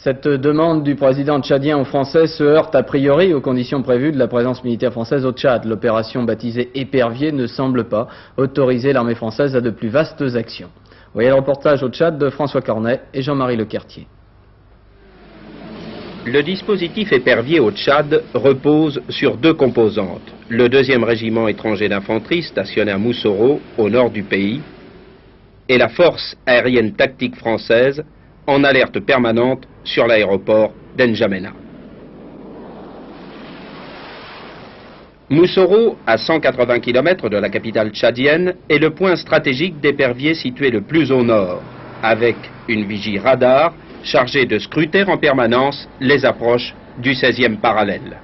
Cette demande du président tchadien aux Français se heurte a priori aux conditions prévues de la présence militaire française au Tchad. L'opération baptisée Épervier ne semble pas autoriser l'armée française à de plus vastes actions. Voyez le reportage au Tchad de François Cornet et Jean-Marie Lequertier. Le dispositif Épervier au Tchad repose sur deux composantes. Le 2e régiment étranger d'infanterie stationné à Moussoro, au nord du pays, et la force aérienne tactique française en alerte permanente sur l'aéroport d'N'Djamena. Moussoro, à 180 km de la capitale tchadienne, est le point stratégique d'Épervier situé le plus au nord, avec une vigie radar chargée de scruter en permanence les approches du 16e parallèle.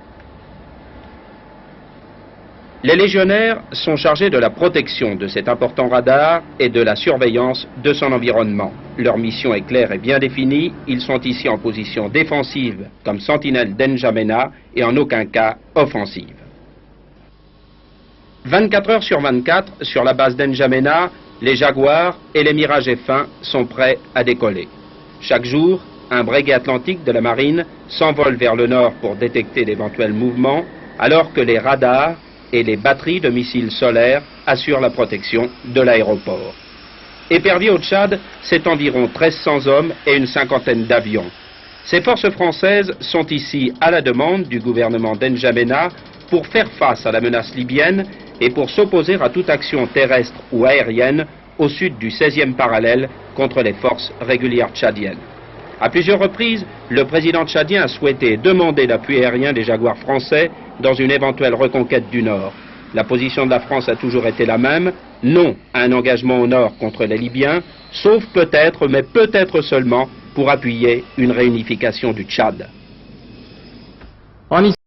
Les légionnaires sont chargés de la protection de cet important radar et de la surveillance de son environnement. Leur mission est claire et bien définie. Ils sont ici en position défensive comme sentinelles d'N'Djamena et en aucun cas offensive. 24 heures sur 24, sur la base d'N'Djamena, les Jaguars et les Mirage F1 sont prêts à décoller. Chaque jour, un breguet atlantique de la marine s'envole vers le nord pour détecter d'éventuels mouvements, alors que les radars et les batteries de missiles solaires assurent la protection de l'aéroport. Épervier au Tchad, c'est environ 1300 hommes et une cinquantaine d'avions. Ces forces françaises sont ici à la demande du gouvernement d'N'Djamena pour faire face à la menace libyenne et pour s'opposer à toute action terrestre ou aérienne au sud du 16e parallèle contre les forces régulières tchadiennes. À plusieurs reprises, le président tchadien a souhaité demander l'appui aérien des Jaguars français dans une éventuelle reconquête du Nord. La position de la France a toujours été la même, non à un engagement au Nord contre les Libyens, sauf peut-être, mais peut-être seulement, pour appuyer une réunification du Tchad.